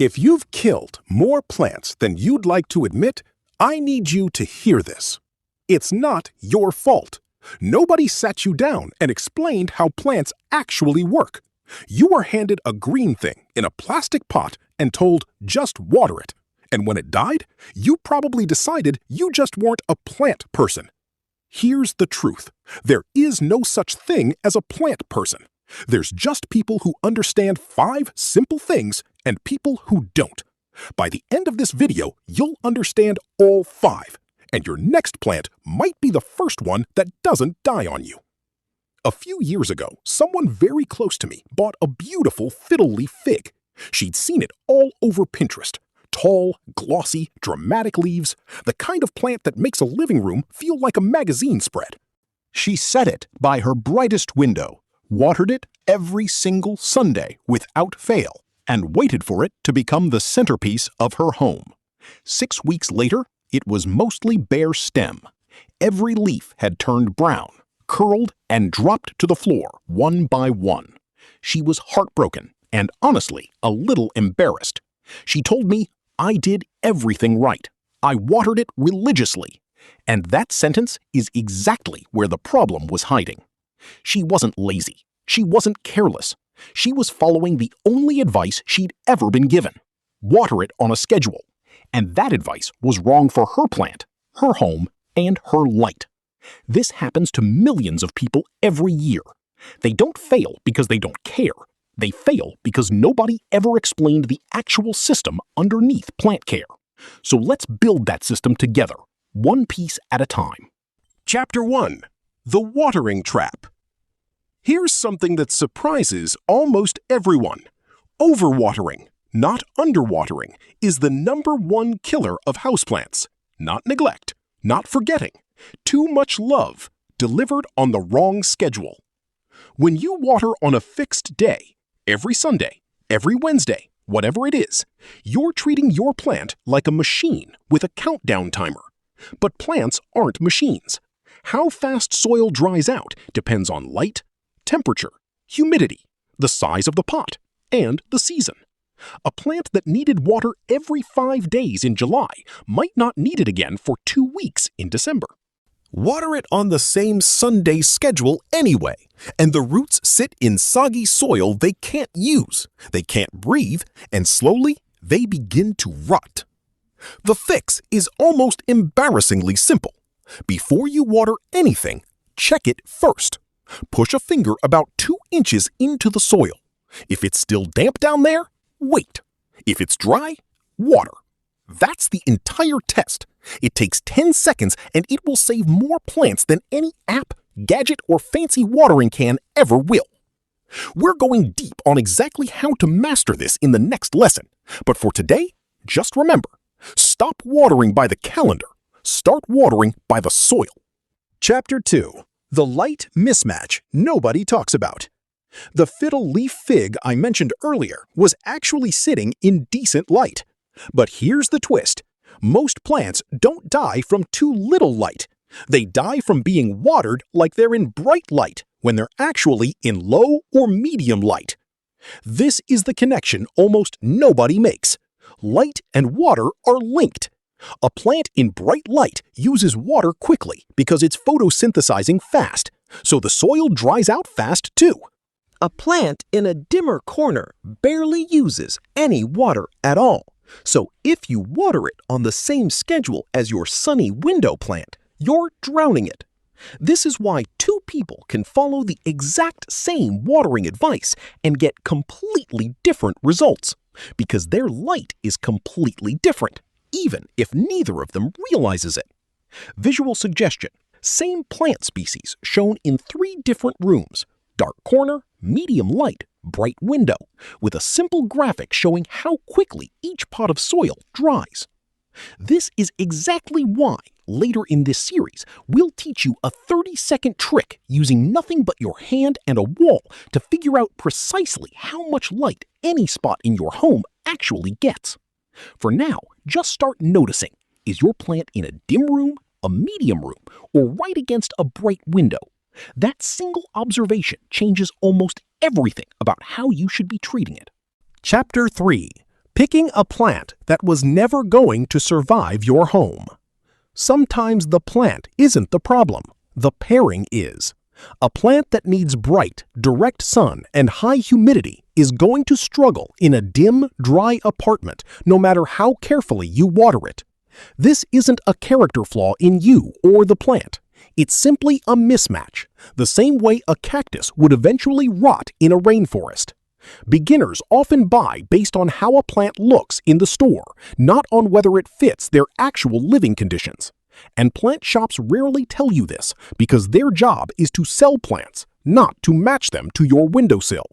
If you've killed more plants than you'd like to admit, I need you to hear this. It's not your fault. Nobody sat you down and explained how plants actually work. You were handed a green thing in a plastic pot and told, just water it. And when it died, you probably decided you just weren't a plant person. Here's the truth. There is no such thing as a plant person. There's just people who understand 5 simple things and people who don't. By the end of this video, you'll understand all 5, and your next plant might be the first one that doesn't die on you. A few years ago, someone very close to me bought a beautiful fiddle-leaf fig. She'd seen it all over Pinterest. Tall, glossy, dramatic leaves, the kind of plant that makes a living room feel like a magazine spread. She set it by her brightest window, watered it every single Sunday without fail, and waited for it to become the centerpiece of her home. 6 weeks later, it was mostly bare stem. Every leaf had turned brown, curled, and dropped to the floor one by one. She was heartbroken and honestly a little embarrassed. She told me, "I did everything right. I watered it religiously." And that sentence is exactly where the problem was hiding. She wasn't lazy. She wasn't careless. She was following the only advice she'd ever been given. Water it on a schedule. And that advice was wrong for her plant, her home, and her light. This happens to millions of people every year. They don't fail because they don't care. They fail because nobody ever explained the actual system underneath plant care. So let's build that system together, one piece at a time. Chapter 1. The Watering Trap. Here's something that surprises almost everyone. Overwatering, not underwatering, is the #1 killer of houseplants. Not neglect, not forgetting. Too much love, delivered on the wrong schedule. When you water on a fixed day, every Sunday, every Wednesday, whatever it is, you're treating your plant like a machine with a countdown timer. But plants aren't machines. How fast soil dries out depends on light, temperature, humidity, the size of the pot, and the season. A plant that needed water every 5 days in July might not need it again for 2 weeks in December. Water it on the same Sunday schedule anyway, and the roots sit in soggy soil they can't use, they can't breathe, and slowly they begin to rot. The fix is almost embarrassingly simple. Before you water anything, check it first. Push a finger about 2 inches into the soil. If it's still damp down there, wait. If it's dry, water. That's the entire test. It takes 10 seconds and it will save more plants than any app, gadget, or fancy watering can ever will. We're going deep on exactly how to master this in the next lesson. But for today, just remember, stop watering by the calendar. Start watering by the soil. Chapter 2. The light mismatch nobody talks about. The fiddle-leaf fig I mentioned earlier was actually sitting in decent light. But here's the twist. Most plants don't die from too little light. They die from being watered like they're in bright light when they're actually in low or medium light. This is the connection almost nobody makes. Light and water are linked. A plant in bright light uses water quickly because it's photosynthesizing fast, so the soil dries out fast too. A plant in a dimmer corner barely uses any water at all. So if you water it on the same schedule as your sunny window plant, you're drowning it. This is why 2 people can follow the exact same watering advice and get completely different results, because their light is completely different, even if neither of them realizes it. Visual suggestion. Same plant species shown in 3 different rooms. Dark corner, medium light, bright window, with a simple graphic showing how quickly each pot of soil dries. This is exactly why, later in this series, we'll teach you a 30-second trick using nothing but your hand and a wall to figure out precisely how much light any spot in your home actually gets. For now, just start noticing. Is your plant in a dim room, a medium room, or right against a bright window? That single observation changes almost everything about how you should be treating it. Chapter 3. Picking a plant that was never going to survive your home. Sometimes the plant isn't the problem, the pairing is. A plant that needs bright, direct sun and high humidity is going to struggle in a dim, dry apartment no matter how carefully you water it. This isn't a character flaw in you or the plant. It's simply a mismatch, the same way a cactus would eventually rot in a rainforest. Beginners often buy based on how a plant looks in the store, not on whether it fits their actual living conditions. And plant shops rarely tell you this because their job is to sell plants, not to match them to your windowsill.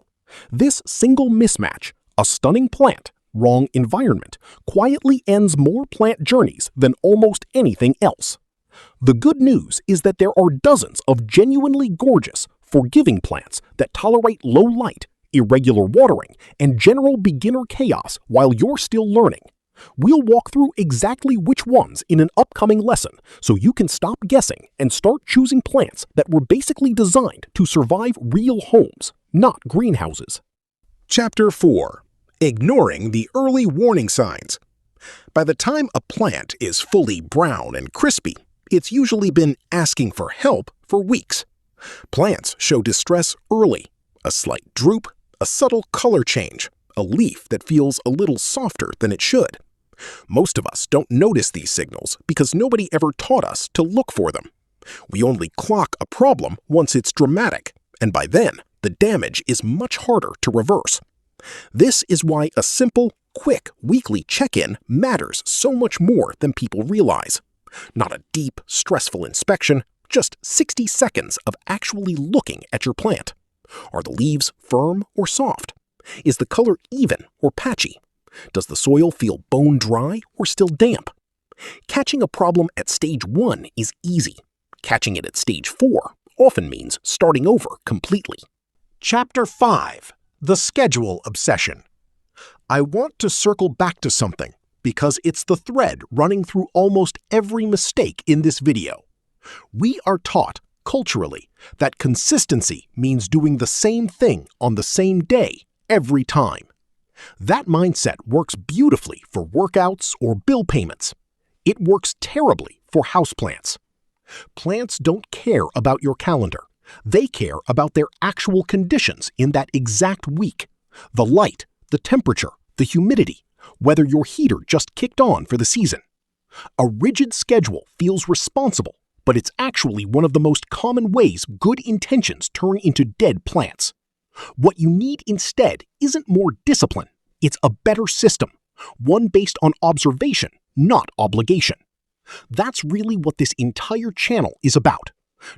This single mismatch, a stunning plant, wrong environment, quietly ends more plant journeys than almost anything else. The good news is that there are dozens of genuinely gorgeous, forgiving plants that tolerate low light, irregular watering, and general beginner chaos while you're still learning. We'll walk through exactly which ones in an upcoming lesson so you can stop guessing and start choosing plants that were basically designed to survive real homes, not greenhouses. Chapter 4. Ignoring the early warning signs. By the time a plant is fully brown and crispy, it's usually been asking for help for weeks. Plants show distress early, a slight droop, a subtle color change, a leaf that feels a little softer than it should. Most of us don't notice these signals because nobody ever taught us to look for them. We only clock a problem once it's dramatic, and by then, the damage is much harder to reverse. This is why a simple, quick weekly check-in matters so much more than people realize. Not a deep, stressful inspection, just 60 seconds of actually looking at your plant. Are the leaves firm or soft? Is the color even or patchy? Does the soil feel bone dry or still damp? Catching a problem at stage 1 is easy. Catching it at stage 4 often means starting over completely. Chapter 5. The Schedule Obsession. I want to circle back to something because it's the thread running through almost every mistake in this video. We are taught, culturally, that consistency means doing the same thing on the same day every time. That mindset works beautifully for workouts or bill payments. It works terribly for houseplants. Plants don't care about your calendar. They care about their actual conditions in that exact week. The light, the temperature, the humidity, whether your heater just kicked on for the season. A rigid schedule feels responsible, but it's actually one of the most common ways good intentions turn into dead plants. What you need instead isn't more discipline, it's a better system, one based on observation, not obligation. That's really what this entire channel is about.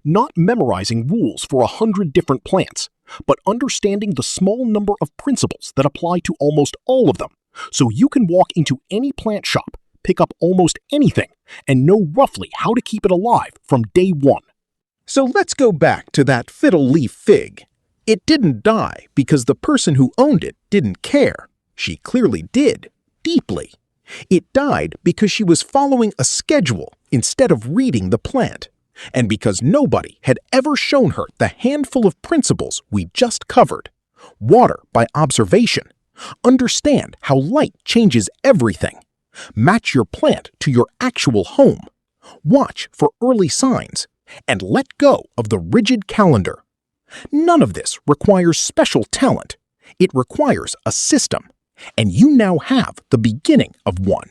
Not memorizing rules for 100 different plants, but understanding the small number of principles that apply to almost all of them, so you can walk into any plant shop, pick up almost anything, and know roughly how to keep it alive from day 1. So let's go back to that fiddle leaf fig. It didn't die because the person who owned it didn't care. She clearly did, deeply. It died because she was following a schedule instead of reading the plant, and because nobody had ever shown her the handful of principles we just covered. Water by observation. Understand how light changes everything. Match your plant to your actual home. Watch for early signs. And let go of the rigid calendar. None of this requires special talent. It requires a system. And you now have the beginning of one.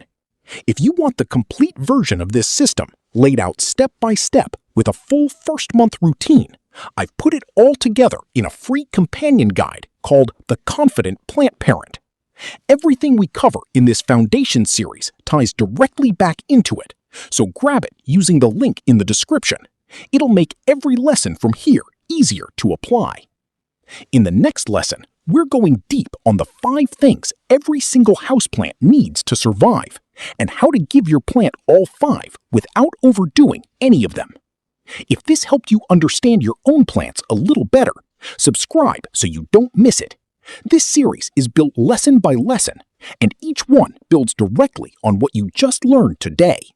If you want the complete version of this system, laid out step by step with a full first-month routine, I've put it all together in a free companion guide called The Confident Plant Parent. Everything we cover in this foundation series ties directly back into it, so grab it using the link in the description. It'll make every lesson from here easier to apply. In the next lesson, we're going deep on the 5 things every single houseplant needs to survive, and how to give your plant all 5 without overdoing any of them. If this helped you understand your own plants a little better, subscribe so you don't miss it. This series is built lesson by lesson, and each one builds directly on what you just learned today.